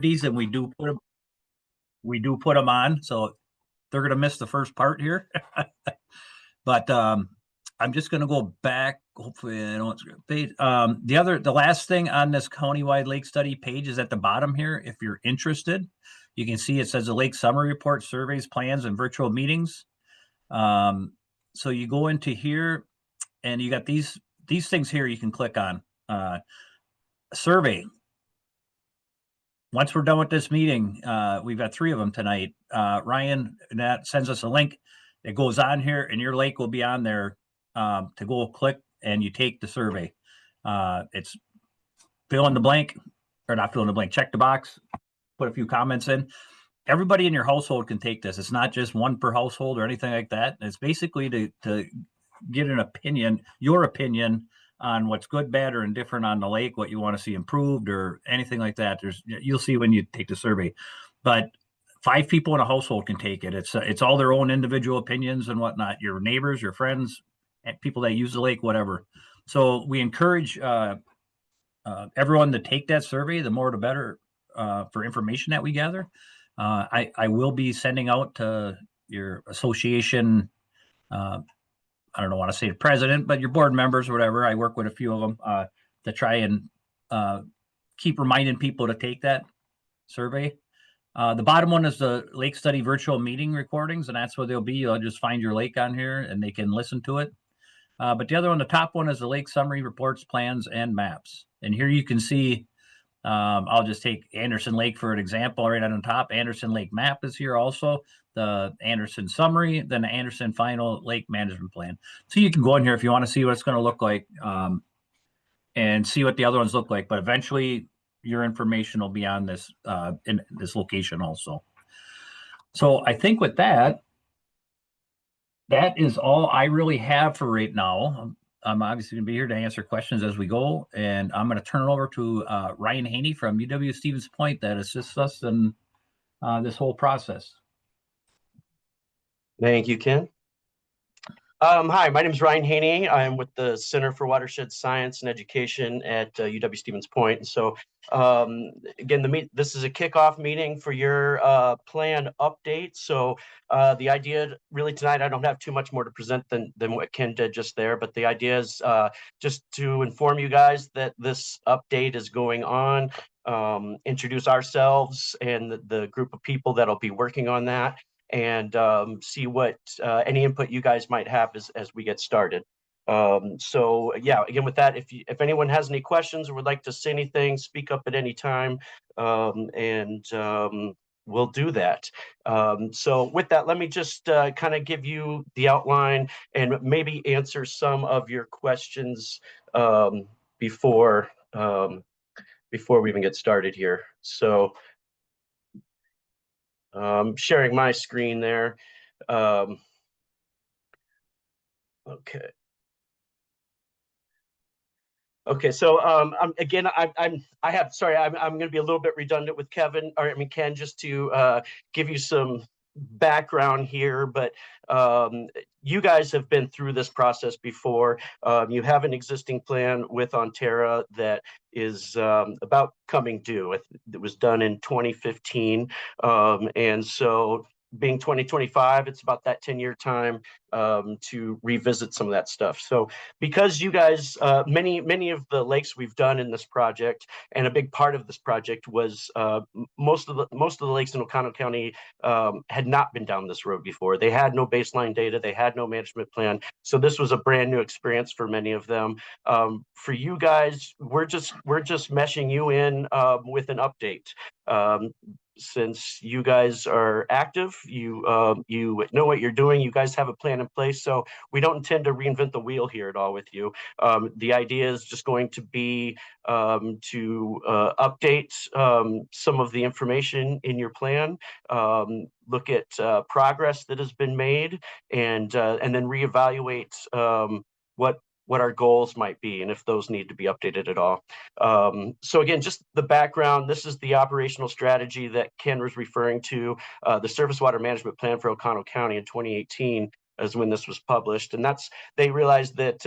these, and we do put them on, so they're gonna miss the first part here. But I'm just gonna go back. Hopefully, I don't. The last thing on this countywide lake study page is at the bottom here. If you're interested, you can see it says the lake summary report, surveys, plans, and virtual meetings. So you go into here, and you got these things here. You can click on survey. Once we're done with this meeting, we've got 3 of them tonight. Ryan, that sends us a link. It goes on here, and your link will be on there to go click, and you take the survey. It's fill in the blank, or not fill in the blank, check the box, put a few comments in. Everybody in your household can take this. It's not just one per household or anything like that. It's basically to get an opinion, your opinion on what's good, bad, or indifferent on the lake, what you want to see improved, or anything like that. You'll see when you take the survey, but 5 people in a household can take it. It's all their own individual opinions and whatnot. Your neighbors, your friends, and people that use the lake, whatever. So we encourage everyone to take that survey. The more, the better for information that we gather. I will be sending out to your association. I don't want to say the president, but your board members or whatever. I work with a few of them to try and keep reminding people to take that survey. The bottom one is the lake study virtual meeting recordings, and that's where they'll be. You'll just find your lake on here, and they can listen to it. But the other one, the top one, is the lake summary reports, plans, and maps. And here you can see, I'll just take Anderson Lake for an example. Right on the top, Anderson Lake map is here also. The Anderson summary, then the Anderson final lake management plan. So you can go in here if you want to see what it's going to look like and see what the other ones look like. But eventually, your information will be on this in this location also. So I think with that is all I really have for right now. I'm obviously going to be here to answer questions as we go, and I'm going to turn it over to Ryan Haney from UW Stevens Point that assists us in this whole process. Thank you, Ken. Hi, my name is Ryan Haney. I'm with the Center for Watershed Science and Education at UW Stevens Point. And so, again, this is a kickoff meeting for your plan update. So the idea really tonight, I don't have too much more to present than what Ken did just there, but the idea is just to inform you guys that this update is going on, introduce ourselves and the group of people that'll be working on that, and see what any input you guys might have as we get started. So yeah, again, with that, if anyone has any questions or would like to say anything, speak up at any time, and we'll do that. So with that, let me just kind of give you the outline and maybe answer some of your questions before we even get started here. So sharing my screen there. Okay. Okay, so again, I'm going to be a little bit redundant with Ken, just to give you some background here, but you guys have been through this process before. You have an existing plan with Onterra that is about coming due. It was done in 2015, and so being 2025, it's about that 10-year time to revisit some of that stuff. So because you guys, many of the lakes we've done in this project, and a big part of this project was most of the lakes in Oconto County had not been down this road before. They had no baseline data, they had no management plan. So this was a brand new experience for many of them. For you guys, we're just meshing you in with an update. Since you guys are active, you know what you're doing, you guys have a plan in place, so we don't intend to reinvent the wheel here at all with you. The idea is just going to be to update some of the information in your plan, look at progress that has been made, and then reevaluate what our goals might be and if those need to be updated at all. So again, just the background, this is the operational strategy that Ken was referring to. The Surface Water Management Plan for Oconto County in 2018 is when this was published. And they realized that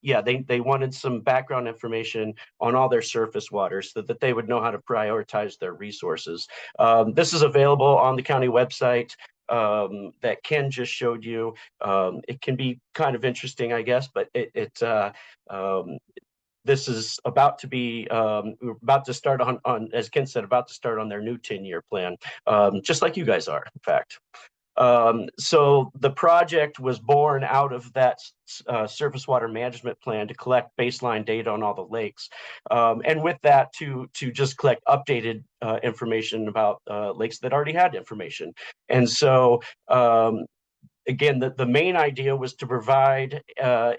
yeah, they wanted some background information on all their surface waters so that they would know how to prioritize their resources. This is available on the county website that Ken just showed you. It can be kind of interesting, I guess, but this is about to be we're about to start on, as Ken said, about to start on their new 10-year plan, just like you guys are, in fact. So the project was born out of that surface water management plan to collect baseline data on all the lakes, and with that to just collect updated information about lakes that already had information. And so again, the main idea was to provide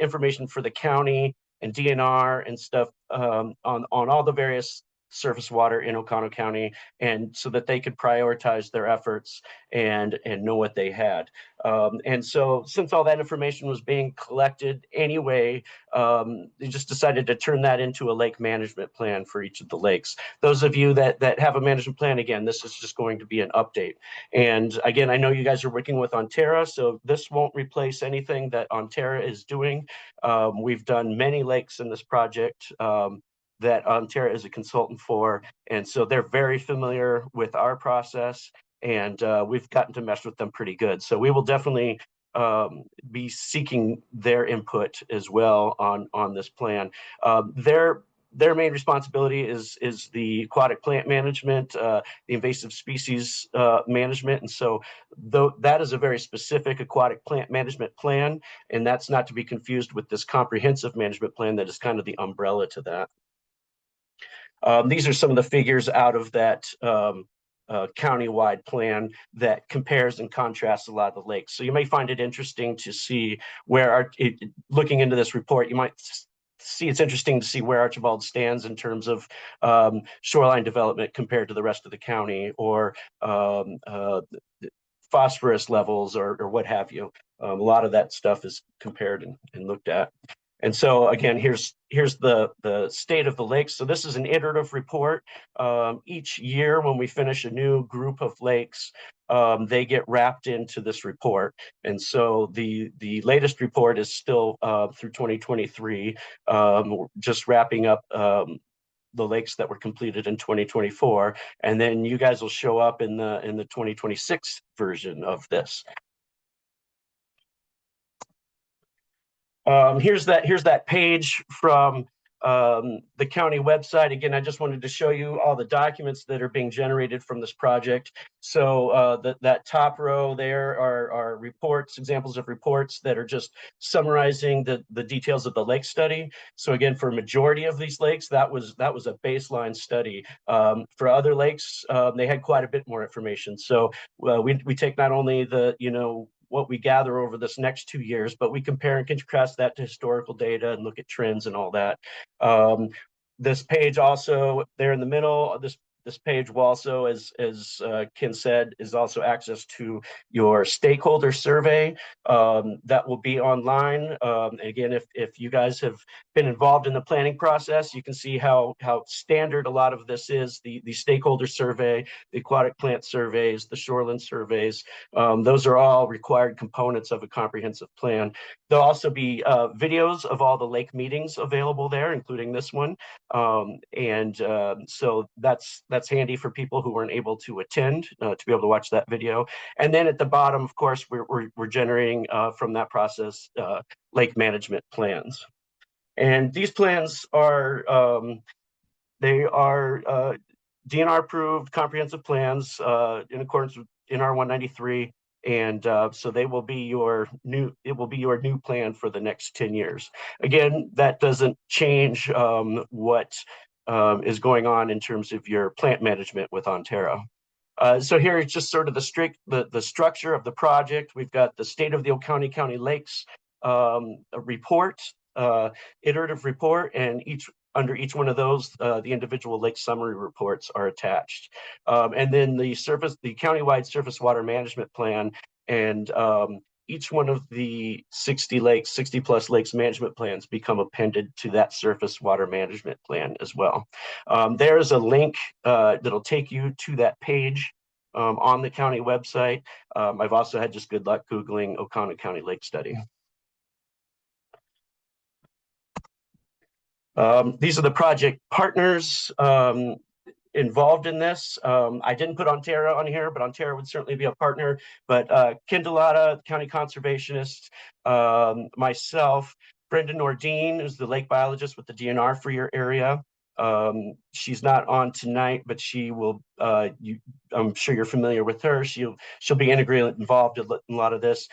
information for the county and DNR and stuff on all the various surface water in Oconto County, and so that they could prioritize their efforts and know what they had. And so since all that information was being collected anyway, they just decided to turn that into a lake management plan for each of the lakes. Those of you that have a management plan, again, this is just going to be an update. And again, I know you guys are working with Onterra, so this won't replace anything that Onterra is doing. We've done many lakes in this project that Onterra is a consultant for, and so they're very familiar with our process, and we've gotten to mesh with them pretty good. So we will definitely be seeking their input as well on this plan. Their main responsibility is the aquatic plant management, the invasive species management, and so that is a very specific aquatic plant management plan, and that's not to be confused with this comprehensive management plan that is kind of the umbrella to that. These are some of the figures out of that countywide plan that compares and contrasts a lot of the lakes. So you may find it interesting to see where, looking into this report, you might see it's interesting to see where Archibald stands in terms of shoreline development compared to the rest of the county, or phosphorus levels, or what have you. A lot of that stuff is compared and looked at. And so again, here's the state of the lakes. So this is an iterative report. Each year when we finish a new group of lakes, they get wrapped into this report. And so the latest report is still through 2023, just wrapping up the lakes that were completed in 2024. And then you guys will show up in the 2026 version of this. Here's that page from the county website. Again, I just wanted to show you all the documents that are being generated from this project. So that top row there are reports, examples of reports that are just summarizing the details of the lake study. So again, for a majority of these lakes, that was a baseline study. For other lakes, they had quite a bit more information. So we take not only the, what we gather over this next 2 years, but we compare and contrast that to historical data and look at trends and all that. This page also there in the middle, this page will also, as Ken said, is also access to your stakeholder survey that will be online. Again, if you guys have been involved in the planning process, you can see how standard a lot of this is. The stakeholder survey, the aquatic plant surveys, the shoreline surveys, those are all required components of a comprehensive plan. There'll also be videos of all the lake meetings available there, including this one. So that's handy for people who weren't able to attend to be able to watch that video. And then at the bottom, of course, we're generating from that process lake management plans. And these plans are DNR approved comprehensive plans in accordance with NR 193. And so it will be your new plan for the next 10 years. Again, that doesn't change what is going on in terms of your plant management with Onterra. So here is just sort of the structure of the project. We've got the state of the Oconto County lakes report, iterative report, and under each one of those, the individual lake summary reports are attached. And then the countywide surface water management plan, and each one of the 60 plus lakes management plans become appended to that surface water management plan as well. There's a link that'll take you to that page on the county website. I've also had just good luck Googling Oconto County Lake Study. These are the project partners involved in this. I didn't put Ontario on here, but Ontario would certainly be a partner. But Kindalata, county conservationist, myself, Brenda Nordine is the lake biologist with the DNR for your area. She's not on tonight, but she will. I'm sure you're familiar with her. She'll be integrally involved in a lot of this.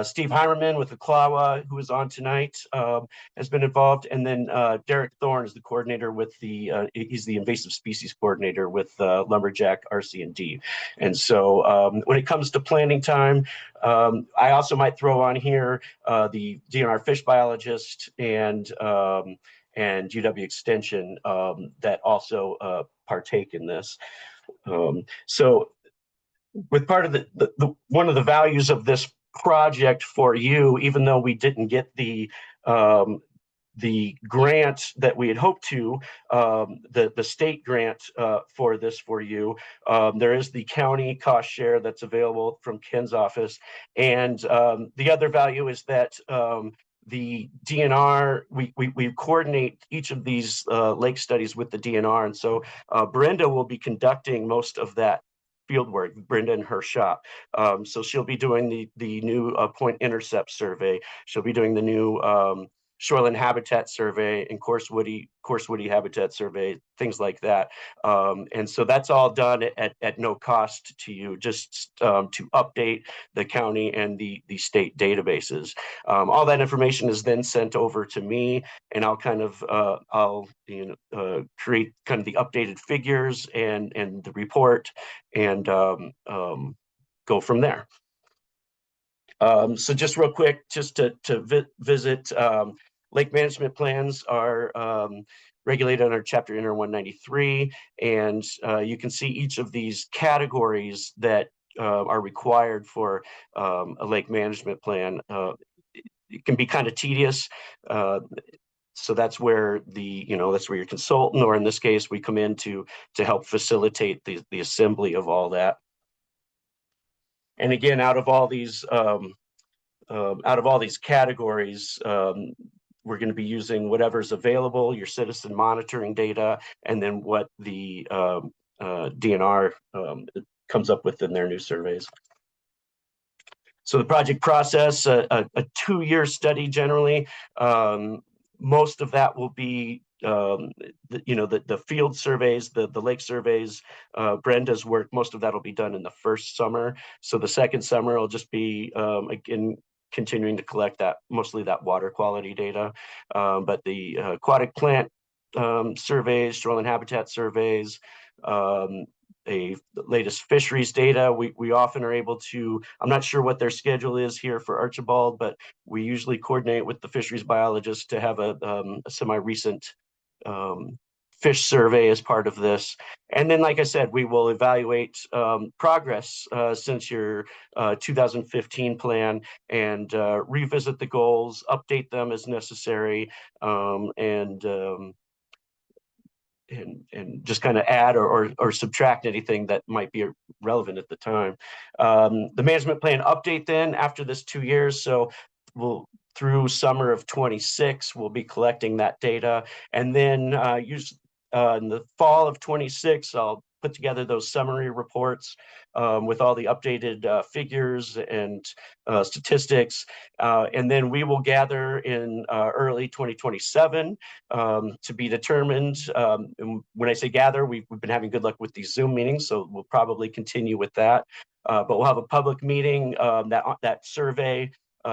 Steve Heimerman with the Klawa, who is on tonight, has been involved, and then Derek Thorne is the coordinator with he's the invasive species coordinator with Lumberjack RC&D. And so when it comes to planning time, I also might throw on here the DNR fish biologist and UW Extension that also partake in this. So with part of one of the values of this project for you, even though we didn't get the grant that we had hoped to, the state grant for this for you, there is the county cost share that's available from Ken's office. And the other value is that the DNR, we coordinate each of these lake studies with the DNR. And so Brenda will be conducting most of that field work, Brenda and her shop. So she'll be doing the new point intercept survey. She'll be doing the new shoreline habitat survey and coarse woody habitat survey, things like that. And so that's all done at no cost to you, just to update the county and the state databases. All that information is then sent over to me, and I'll kind of create kind of the updated figures and the report, and go from there. So just real quick, just to visit, lake management plans are regulated under Chapter Inter 193, and you can see each of these categories that are required for a lake management plan. It can be kind of tedious. So that's where that's where your consultant, or in this case, we come in to help facilitate the assembly of all that. And again, out of all these categories, we're going to be using whatever's available, your citizen monitoring data, and then what the DNR comes up with in their new surveys. So the project process, a 2-year study generally. Most of that will be the field surveys, the lake surveys, Brenda's work. Most of that will be done in the first summer. So the second summer will just be again continuing to collect mostly that water quality data, but the aquatic plant surveys, shoreline habitat surveys, the latest fisheries data. We often are able to, I'm not sure what their schedule is here for Archibald, but we usually coordinate with the fisheries biologist to have a semi-recent fish survey as part of this. And then, like I said, we will evaluate progress since your 2015 plan, and revisit the goals, update them as necessary, and just kind of add or subtract anything that might be relevant at the time. The management plan update then after this 2 years. So we'll, through summer of 26, we'll be collecting that data. And then in the fall of 26, I'll put together those summary reports with all the updated figures and statistics. And then we will gather in early 2027 to be determined. And when I say gather, we've been having good luck with these Zoom meetings, so we'll probably continue with that. But we'll have a public meeting. That survey,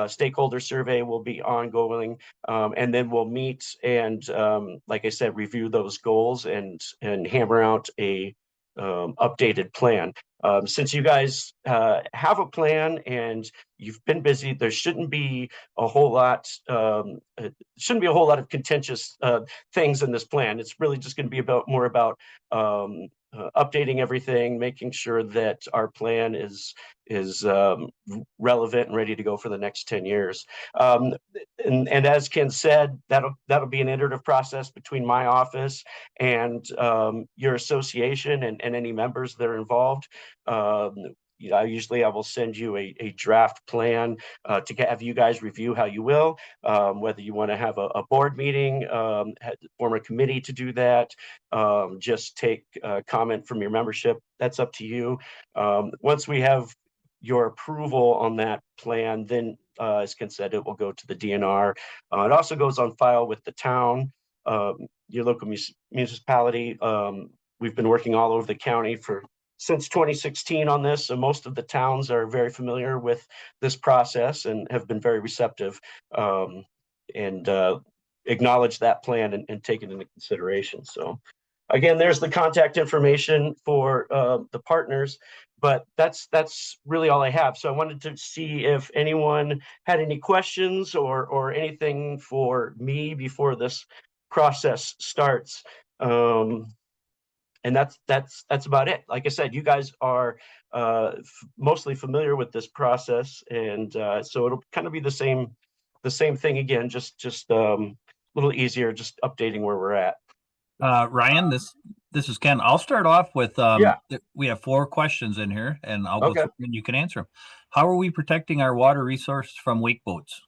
stakeholder survey, will be ongoing, and then we'll meet and, like I said, review those goals and hammer out a updated plan. Since you guys have a plan and you've been busy, there shouldn't be a whole lot. Shouldn't be a whole lot of contentious things in this plan. It's really just going to be more about updating everything, making sure that our plan is relevant and ready to go for the next 10 years. And as Ken said, that'll be an iterative process between my office and your association and any members that are involved. I will send you a draft plan to have you guys review how you will, whether you want to have a board meeting, form a committee to do that, just take comment from your membership. That's up to you. Once we have your approval on that plan, then as Ken said, it will go to the DNR. It also goes on file with the town, your local municipality. We've been working all over the county since 2016 on this, and most of the towns are very familiar with this process and have been very receptive, and acknowledge that plan and take it into consideration. So again, there's the contact information for the partners, but that's really all I have. So I wanted to see if anyone had any questions or anything for me before this process starts. And that's about it. Like I said, you guys are mostly familiar with this process, and so it'll kind of be the same thing again, just a little easier, just updating where we're at. Ryan, this is Ken. I'll start off with Yeah. we have 4 questions in here, and I'll go Okay. through and you can answer them. How are we protecting our water resource from wake boats?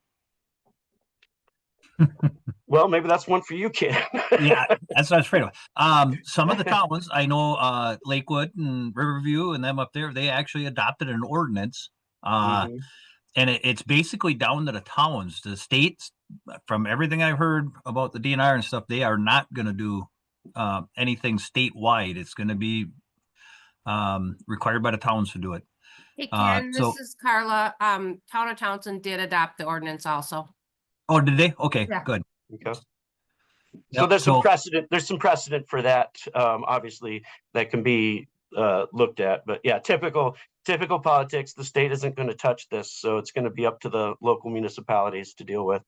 Well, maybe that's one for you, Ken. Yeah, that's what I was afraid of. Some of the towns I know, Lakewood and Riverview and them up there, they actually adopted an ordinance. Mhm. And it's basically down to the towns. The states, from everything I've heard about the DNR and stuff, they are not going to do anything statewide. It's going to be required by the towns to do it. Hey, Ken, So, this is Carla. Town of Townsend did adopt the ordinance also. oh, did they? Okay, Yeah. good. Okay. So Yep, there's some precedent. There's some precedent for that, obviously, that can be looked at. But yeah, typical politics. The state isn't going to touch this, so it's going to be up to the local municipalities to deal with.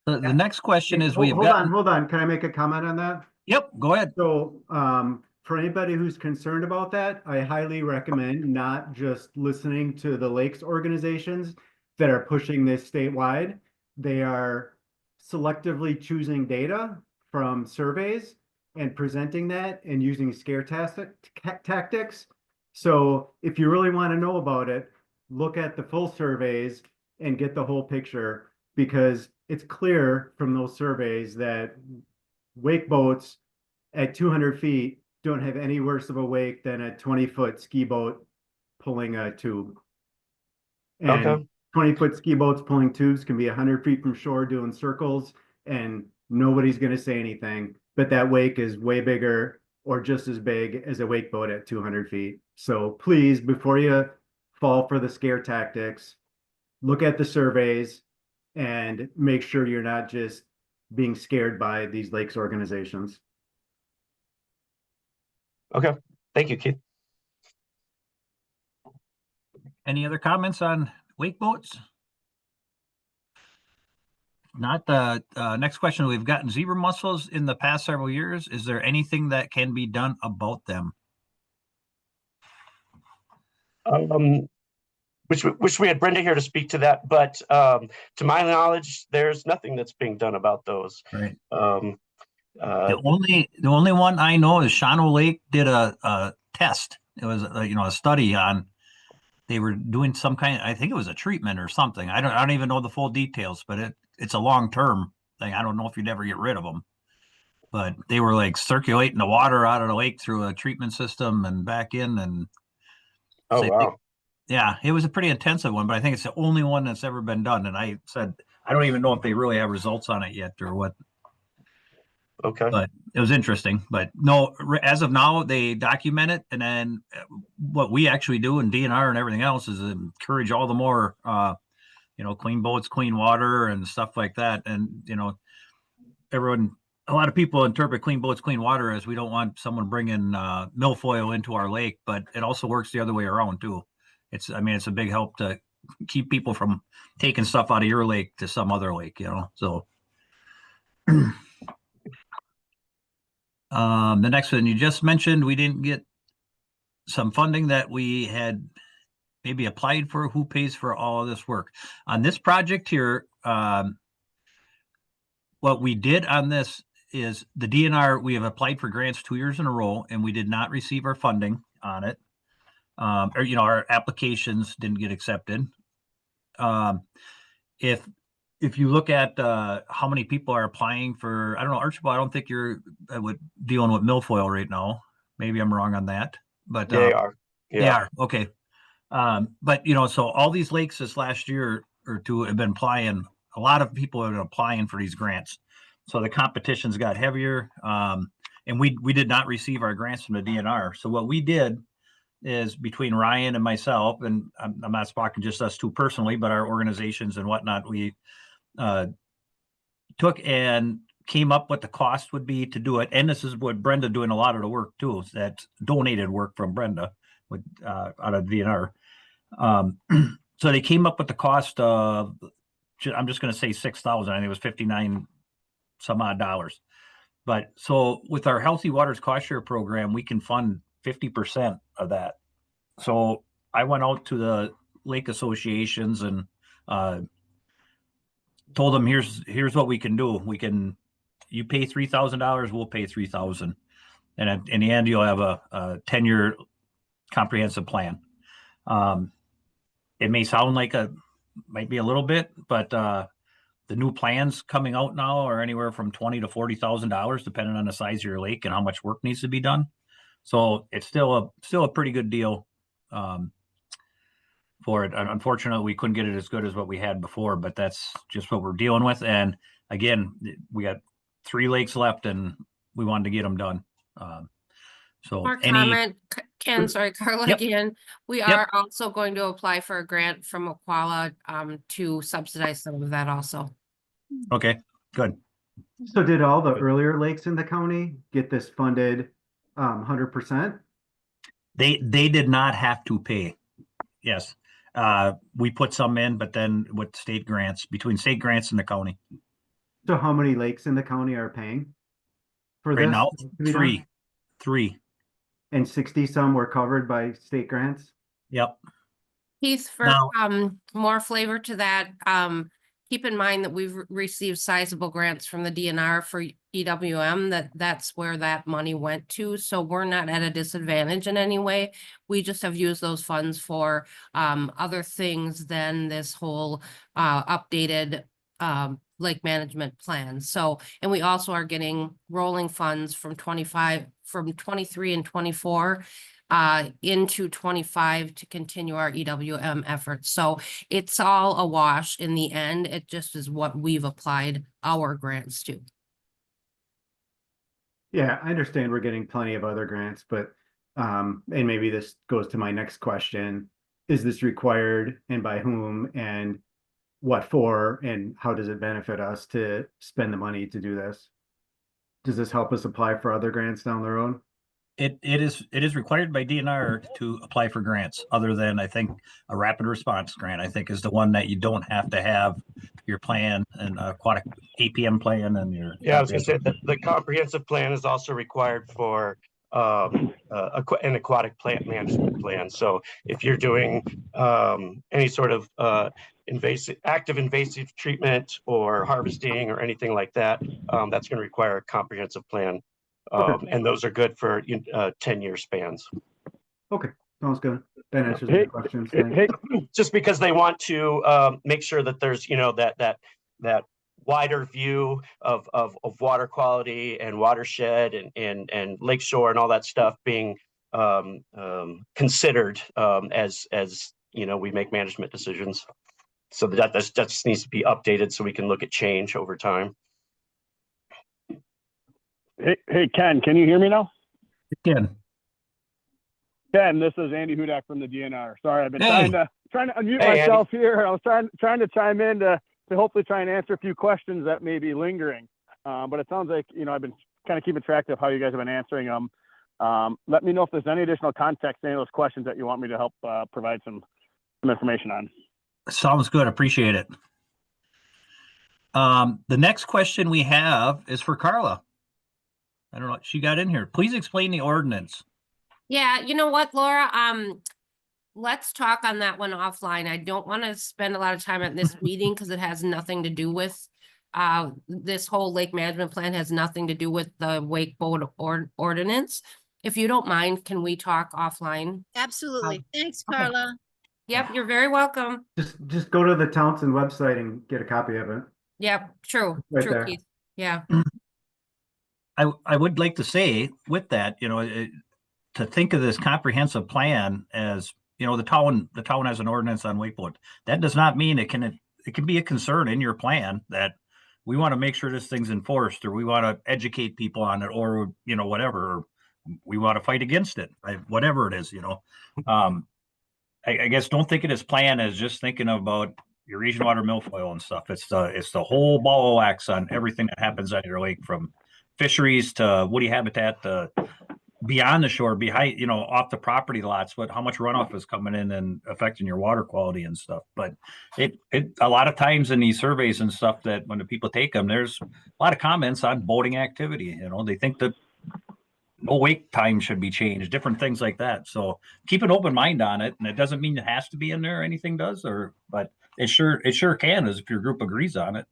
The next question is Hold on. Can I make a comment on that? Yep, go ahead. So, for anybody who's concerned about that, I highly recommend not just listening to the lakes organizations that are pushing this statewide. They are selectively choosing data from surveys and presenting that and using scare tactics. So if you really want to know about it, look at the full surveys and get the whole picture, because it's clear from those surveys that wake boats at 200 feet don't have any worse of a wake than a 20-foot ski boat pulling a tube. And Okay. 20-foot ski boats pulling tubes can be 100 feet from shore doing circles, and nobody's going to say anything. But that wake is way bigger or just as big as a wake boat at 200 feet. So please, before you fall for the scare tactics, look at the surveys and make sure you're not just being scared by these lakes organizations. Okay. Thank you, Keith. Any other comments on wake boats? Not the next question. We've gotten zebra mussels in the past several years. Is there anything that can be done about them? Wish we had Brenda here to speak to that, but to my knowledge, there's nothing that's being done about those. Right. The The only one I know is Shawano Lake did a test. It was a study on. They were doing some kind. I think it was a treatment or something. I don't even know the full details, but it's a long term thing. I don't know if you'd ever get rid of them, but they were like circulating the water out of the lake through a treatment system and back in. And Oh, wow. Yeah, it was a pretty intensive one, but I think it's the only one that's ever been done. And I said, I don't even know if they really have results on it yet or what. Okay. But it was interesting. But no, as of now, they document it. And then what we actually do in DNR and everything else is encourage all the more, clean boats, clean water and stuff like that. And, a lot of people interpret clean boats, clean water as we don't want someone bringing milfoil into our lake, but it also works the other way around too. It's a big help to keep people from taking stuff out of your lake to some other lake, so. The next one you just mentioned, we didn't get some funding that we had maybe applied for. Who pays for all of this work on this project here? What we did on this is the DNR, we have applied for grants 2 years in a row and we did not receive our funding on it. or, you know, our applications didn't get accepted. If you look at how many people are applying for, I don't know, Archibald, I don't think you're dealing with milfoil right now. Maybe I'm wrong on that, but They are. they Yeah. are okay. But you know, so all these lakes this last year or two have been applying. A lot of people have been applying for these grants, so the competitions got heavier. And we did not receive our grants from the DNR. So what we did is, between Ryan and myself, and I'm not speaking just us two personally, but our organizations and whatnot, we took and came up what the cost would be to do it. And this is what Brenda doing a lot of the work too. That's donated work from Brenda with out of DNR. So they came up with the cost of, I'm just going to say 6,000. I think it was 59 some odd dollars. But so with our Healthy Waters Cost Share program, we can fund 50% of that. So I went out to the lake associations and told them, here's what we can do. You pay $3,000, we'll pay 3,000, and in the end, you'll have a 10-year comprehensive plan. It may sound like might be a little bit, but the new plans coming out now are anywhere from $20,000 to $40,000, depending on the size of your lake and how much work needs to be done. So it's still a pretty good deal for it. Unfortunately, we couldn't get it as good as what we had before, but that's just what we're dealing with. And again, we got 3 lakes left, and we wanted to get them done. So More comment, Ken, sorry, Carla Yep. again. We Yep. are also going to apply for a grant from Aquala to subsidize some of that also. Okay, good. So did all the earlier lakes in the county get this funded 100%? They did not have to pay. Yes. We put some in, but then with state grants, between state grants and the county. So how many lakes in the county are paying for Right this now, to be done? three. And 60 some were covered by state grants? Yep. Keith, for Now- more flavor to that, keep in mind that we've received sizable grants from the DNR for EWM, that's where that money went to. So we're not at a disadvantage in any way. We just have used those funds for other things than this whole updated lake management plan. So, and we also are getting rolling funds from 23 and 24 into 25 to continue our EWM efforts. So it's all a wash in the end. It just is what we've applied our grants to. Yeah, I understand we're getting plenty of other grants, but and maybe this goes to my next question. Is this required, and by whom, and what for, and how does it benefit us to spend the money to do this? Does this help us apply for other grants down the road? It is required by DNR to apply for grants, other than, I think, a rapid response grant, I think, is the one that you don't have to have your plan and aquatic APM plan and your. Yeah, I was gonna say that the comprehensive plan is also required for an aquatic plant management plan. So if you're doing any sort of active invasive treatment or harvesting or anything like that, that's going to require a comprehensive plan. And those are good for 10-year spans. Okay, sounds good. That answers my questions. Thanks. Just because they want to make sure that there's, that wider view of water quality and watershed and lakeshore and all that stuff being considered as we make management decisions. So that just needs to be updated so we can look at change over time. Hey, Ken, can you hear me now? Ken, this is Andy Hudak from the DNR. Sorry, I've been Hey. trying to unmute Hey, myself here. I was trying to chime in to hopefully try and answer a few questions that may be lingering. But it sounds like, I've been kind of keeping track of how you guys have been answering them. Let me know if there's any additional context to any of those questions that you want me to help provide some information on. sounds good. Appreciate it. The next question we have is for Carla. I don't know what she got in here. Please explain the ordinance. Yeah, you know what, Laura? Let's talk on that one offline. I don't want to spend a lot of time at this meeting because it has nothing to do with this whole lake management plan has nothing to do with the wake boat ordinance. if you don't mind, can we talk offline? Absolutely. Thanks, okay. Carla. Yep, you're very welcome. Just go to the Townsend website and get a copy of it. Yep, true, Right true, there. Keith. Yeah, I would like to say with that, to think of this comprehensive plan as, the town has an ordinance on weight load. That does not mean it can be a concern in your plan that we want to make sure this thing's enforced, or we want to educate people on it, or, whatever, or we want to fight against it, whatever it is, I guess don't think of this plan as just thinking about your regional water milfoil and stuff. It's the whole ball of wax on everything that happens on your lake, from fisheries to woody habitat to beyond the shore, behind, off the property lots, how much runoff is coming in and affecting your water quality and stuff. But it a lot of times in these surveys and stuff, that when the people take them, there's a lot of comments on boating activity. They think that no wake time should be changed, different things like that. So keep an open mind on it. And it doesn't mean it has to be in there, or anything does, but it sure can, as if your group agrees on it.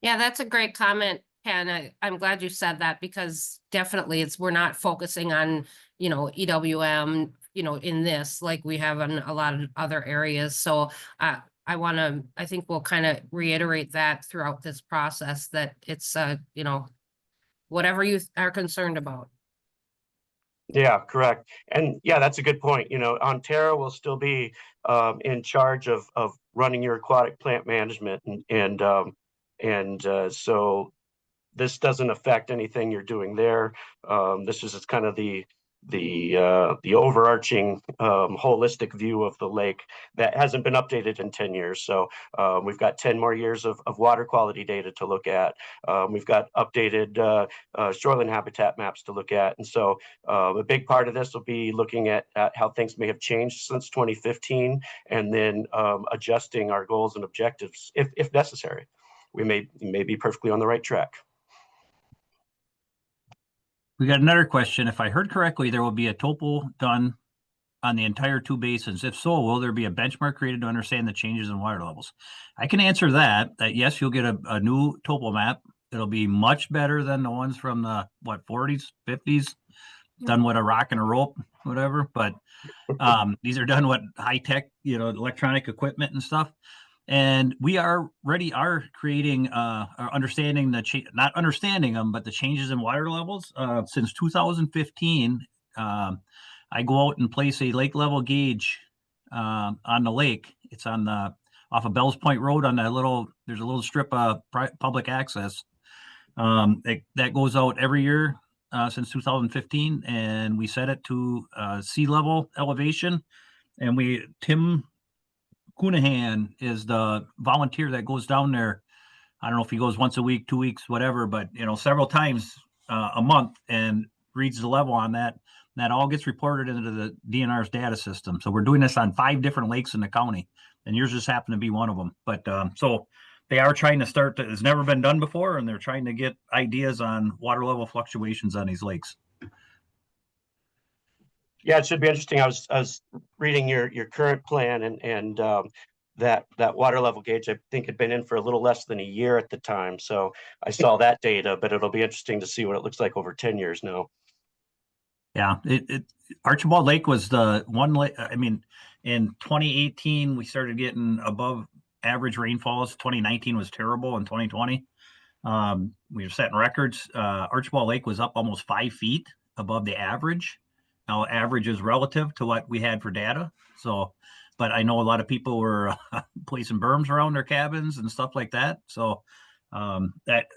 yeah, that's a great comment, Ken. I'm glad you said that, because definitely we're not focusing on, EWM, in this, like we have in a lot of other areas. So I think we'll kind of reiterate that throughout this process, that it's, whatever you are concerned about. Yeah, correct. And yeah, that's a good point. Ontario will still be in charge of running your aquatic plant management, and so this doesn't affect anything you're doing there. This is kind of the overarching holistic view of the lake that hasn't been updated in 10 years. So we've got 10 more years of water quality data to look at. We've got updated shoreline habitat maps to look at. And so a big part of this will be looking at how things may have changed since 2015, and then adjusting our goals and objectives if necessary. We may be perfectly on the right track. We got another question. If I heard correctly, there will be a topo done on the entire two basins. If so, will there be a benchmark created to understand the changes in water levels? I can answer that yes, you'll get a new topo map. It'll be much better than the ones from the 40s, 50s, done with a rock and a rope, whatever. But these are done with high tech, electronic equipment and stuff. And we are creating, understanding not understanding them, but the changes in water levels. Since 2015, I go out and place a lake level gauge on the lake. It's on off of Bells Point Road there's a little strip of public access. That goes out every year since 2015, and we set it to sea level elevation. And Tim Cunahan is the volunteer that goes down there. I don't know if he goes once a week, 2 weeks, whatever, but several times a month, and reads the level on that. And that all gets reported into the DNR's data system. So we're doing this on 5 different lakes in the county, and yours just happened to be one of them. But so they are trying to start. It's never been done before, and they're trying to get ideas on water level fluctuations on these lakes. Yeah, it should be interesting. I was reading your current plan, and that water level gauge, I think, had been in for a little less than a year at the time. So I saw that data, but it'll be interesting to see what it looks like over 10 years now. Yeah, Archibald Lake was the one lake. I mean, in 2018 we started getting above average rainfalls. 2019 was terrible. In 2020, we were setting records. Archibald Lake was up almost 5 feet above the average. Now, average is relative to what we had for data. So, but I know a lot of people were placing berms around their cabins and stuff like that. So that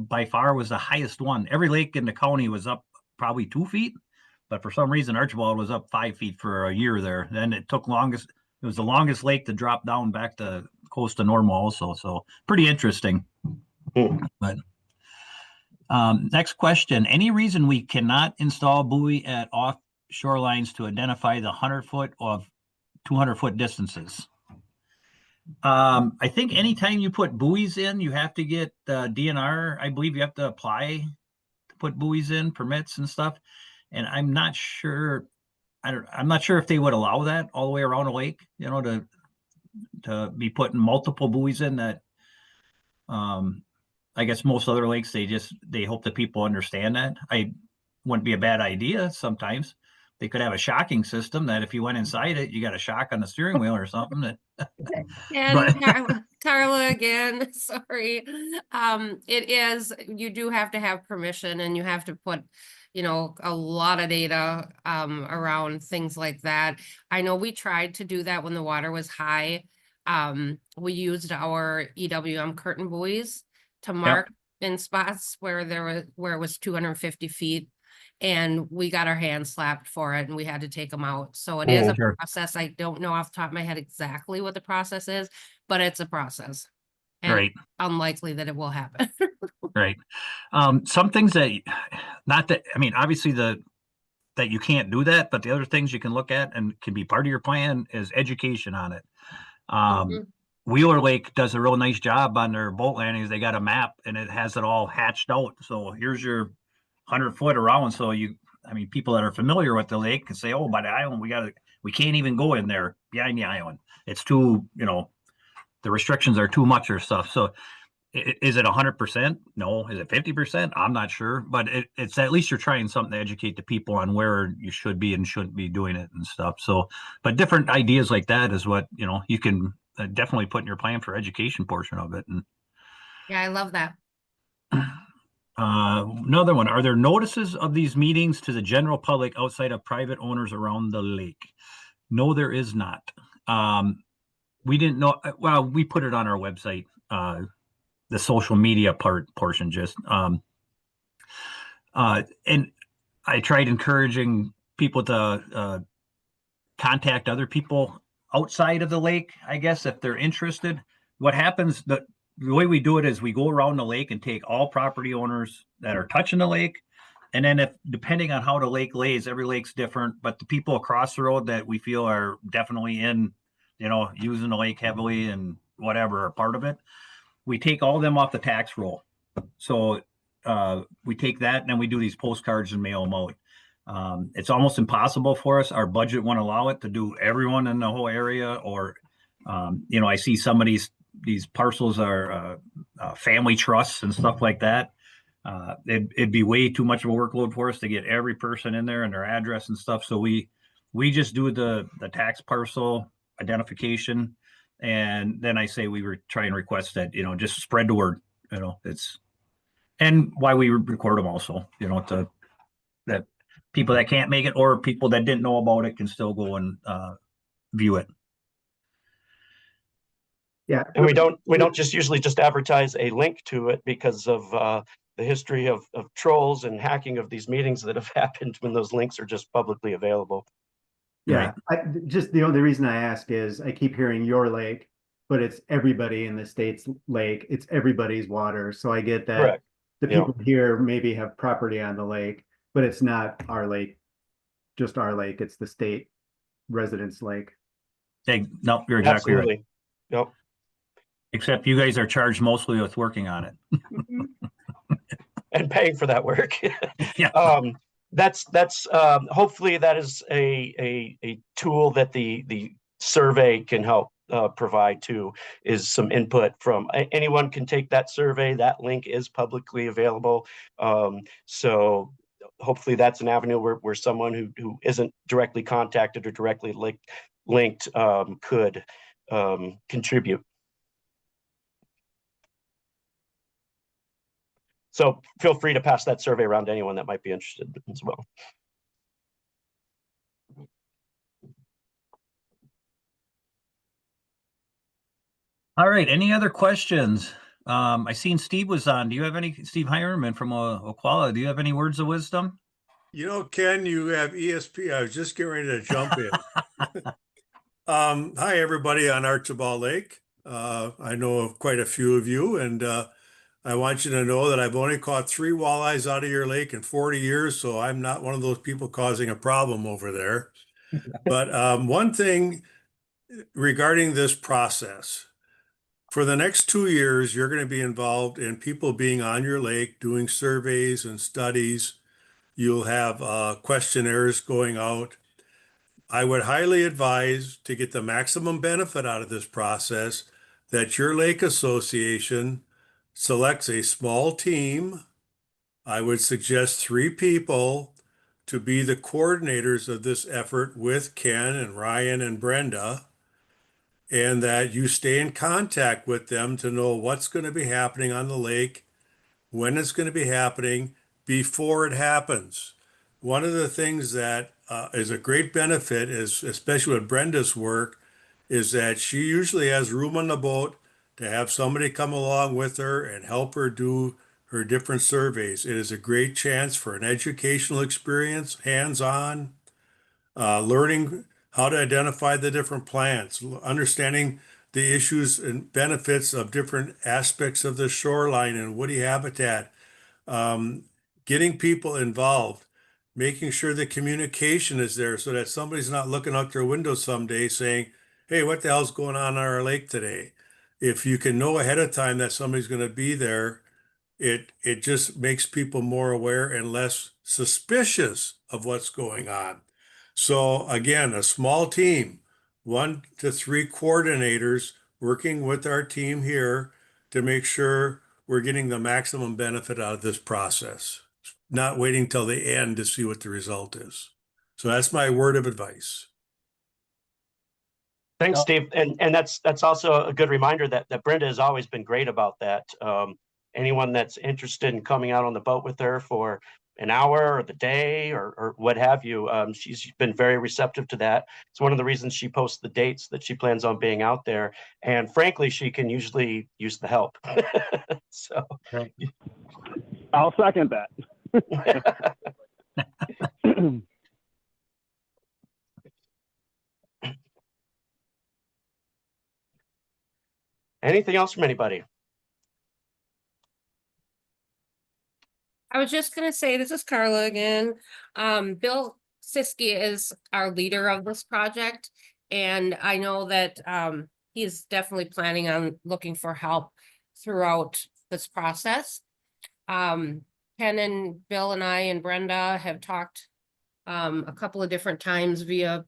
by far was the highest one. Every lake in the county was up probably 2 feet, but for some reason Archibald was up 5 feet for a year there. Then it was the longest lake to drop down back to close to normal also. So pretty interesting. But next question. Any reason we cannot install buoy at off shorelines to identify the 100-foot of 200-foot distances? I think anytime you put buoys in, you have to get DNR. I believe you have to apply to put buoys in, permits and stuff. And I'm not sure. I'm not sure if they would allow that all the way around a lake. To be putting multiple buoys in that. I guess most other lakes, they hope that people understand that. wouldn't be a bad idea sometimes. They could have a shocking system that if you went inside it, you got a shock on the steering wheel or something that, And but Carla again, sorry. It is, you do have to have permission and you have to put, you know, a lot of data around things like that. I know we tried to do that when the water was high. We used our EWM curtain buoys to mark in spots where where it was 250 feet. And we got our hands slapped for it and we had to take them out. So it is a Sure. process. I don't know off the top of my head exactly what the process is, but it's a process. And Right. unlikely that it will happen. Right. Some things that, not that, I mean, obviously that you can't do that, but the other things you can look at and can be part of your plan is education on it. Mhm. Wheeler Lake does a real nice job on their boat landings. They got a map and it has it all hatched out. So here's your 100 foot around. So I mean, people that are familiar with the lake can say, oh, by the island, we can't even go in there behind the island. It's too, the restrictions are too much or stuff. So is it 100%? No. Is it 50%? I'm not sure, but it's at least you're trying something to educate the people on where you should be and shouldn't be doing it and stuff. So, but different ideas like that is what, you can definitely put in your plan for education portion of it. And Yeah, I love that. another one, are there notices of these meetings to the general public outside of private owners around the lake? No, there is not. We didn't know, well, we put it on our website, the social media portion just, and I tried encouraging people to contact other people outside of the lake, I guess, if they're interested. What happens, the way we do it is we go around the lake and take all property owners that are touching the lake. And then if, depending on how the lake lays, every lake's different, but the people across the road that we feel are definitely in, using the lake heavily and whatever are part of it, we take all of them off the tax roll. So we take that and then we do these postcards and mail them out. It's almost impossible for us. Our budget won't allow it to do everyone in the whole area. Or, I see some of these parcels are family trusts and stuff like that. It'd be way too much of a workload for us to get every person in there and their address and stuff. So we just do the tax parcel identification. And then I say we were trying to request that, just spread the word, and why we record them also, that people that can't make it or people that didn't know about it can still go and view it. Yeah. And we don't just usually just advertise a link to it because of the history of trolls and hacking of these meetings that have happened when those links are just publicly available. Yeah, just the only reason I ask is I keep hearing your lake, but it's everybody in the state's lake. It's everybody's water. So I get that. Correct. The people here maybe have property on the lake, but it's not our lake, just our lake. It's the state residents' lake. Hey, no, you're exactly right. Absolutely. Yep. Except you guys are charged mostly with working on it. And paying for that work. Yeah. That's hopefully that is a tool that the survey can help provide too, is some input from anyone can take that survey. That link is publicly available. So hopefully that's an avenue where someone who isn't directly contacted or directly linked could contribute. So feel free to pass that survey around to anyone that might be interested as well. All right. Any other questions? I seen Steve was on. Do you have any, Steve Hireman from Oquala? Do you have any words of wisdom? Ken, you have ESP. I was just getting ready to jump in. Hi, everybody on Archibald Lake. I know of quite a few of you, and I want you to know that I've only caught 3 walleyes out of your lake in 40 years, so I'm not one of those people causing a problem over there. But one thing regarding this process, for the next 2 years, you're going to be involved in people being on your lake, doing surveys and studies. You'll have questionnaires going out. I would highly advise, to get the maximum benefit out of this process, that your lake association selects a small team. I would suggest 3 people to be the coordinators of this effort with Ken and Ryan and Brenda, and that you stay in contact with them to know what's going to be happening on the lake, when it's going to be happening, before it happens. One of the things that is a great benefit is, especially with Brenda's work, is that she usually has room on the boat to have somebody come along with her and help her do her different surveys. It is a great chance for an educational experience, hands-on, learning how to identify the different plants, understanding the issues and benefits of different aspects of the shoreline and woody habitat, getting people involved, making sure the communication is there so that somebody's not looking out their window someday saying, hey, what the hell's going on our lake today? If you can know ahead of time that somebody's going to be there, it just makes people more aware and less suspicious of what's going on. So again, a small team, 1 to 3 coordinators working with our team here to make sure we're getting the maximum benefit out of this process, not waiting till the end to see what the result is. So that's my word of advice. Thanks, Steve. And that's also a good reminder that Brenda has always been great about that. Anyone that's interested in coming out on the boat with her for an hour or the day or what have you, she's been very receptive to that. It's one of the reasons she posts the dates that she plans on being out there. And frankly, she can usually use the help. So Right. I'll second that. anything else from anybody? I was just gonna say, this is Carla again. Bill Siski is our leader of this project. And I know that he's definitely planning on looking for help throughout this process. Ken and Bill and I and Brenda have talked a couple of different times via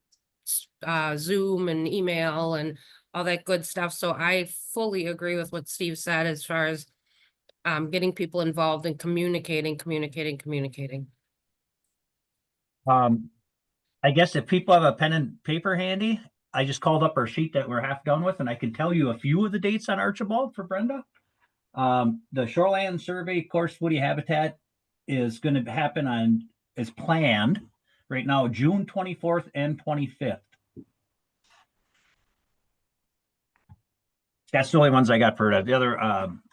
Zoom and email and all that good stuff. So I fully agree with what Steve said as far as getting people involved and communicating. I guess if people have a pen and paper handy, I just called up our sheet that we're half done with, and I can tell you a few of the dates on Archibald for Brenda. The shoreline survey course woody habitat is going to happen is planned right now, June 24th and 25th. That's the only ones I got for that. The other,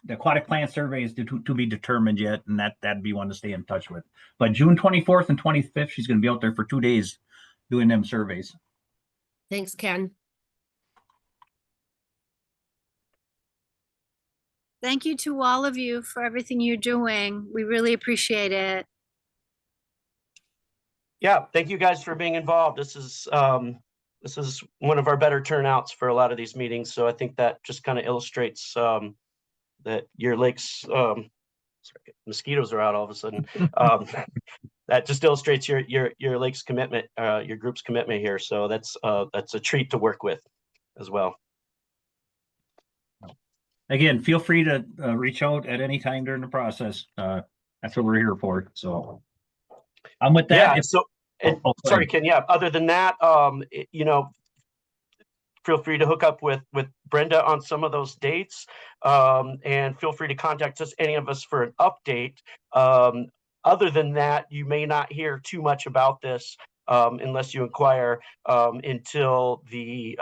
the aquatic plant survey is to be determined yet, and that'd be one to stay in touch with. But June 24th and 25th, she's going to be out there for 2 days doing them surveys. Thanks, Ken. Thank you to all of you for everything you're doing. We really appreciate it. Yeah, thank you guys for being involved. This is one of our better turnouts for a lot of these meetings. So I think that just kind of illustrates that your lake's sorry, mosquitoes are out all of a sudden. That just illustrates your lake's commitment, your group's commitment here. So that's a treat to work with as well. Again, feel free to reach out at any time during the process. That's what we're here for. So I'm with that. Yeah. Sorry, Ken. Yeah. Other than that, feel free to hook up with Brenda on some of those dates, and feel free to contact us, any of us, for an update. Other than that, you may not hear too much about this unless you inquire until the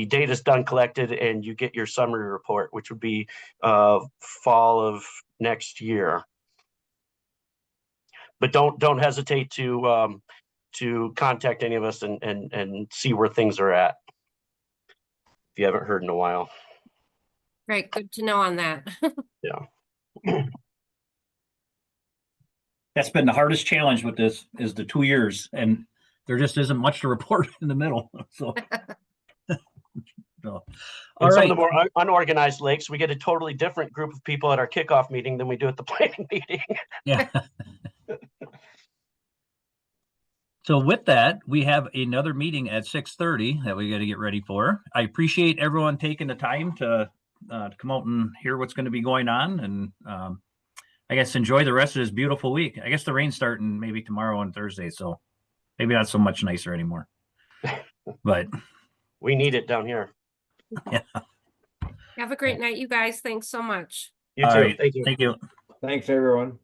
data is done collected and you get your summary report, which would be fall of next year. But don't hesitate to contact any of us and see where things are at if you haven't heard in a while. Great, good to know on that. Yeah. That's been the hardest challenge with this is the 2 years, and there just isn't much to report in the middle. So, all Some right. of the more unorganized lakes, we get a totally different group of people at our kickoff meeting than we do at the planning meeting. Yeah. So with that, we have another meeting at 6:30 that we got to get ready for. I appreciate everyone taking the time to come out and hear what's going to be going on. And I guess enjoy the rest of this beautiful week. I guess the rain's starting maybe tomorrow and Thursday, so maybe not so much nicer anymore. But We need it down here. Have a great night, you guys. Thanks so much. You all too. right, Thank you. thank you. Thanks, everyone.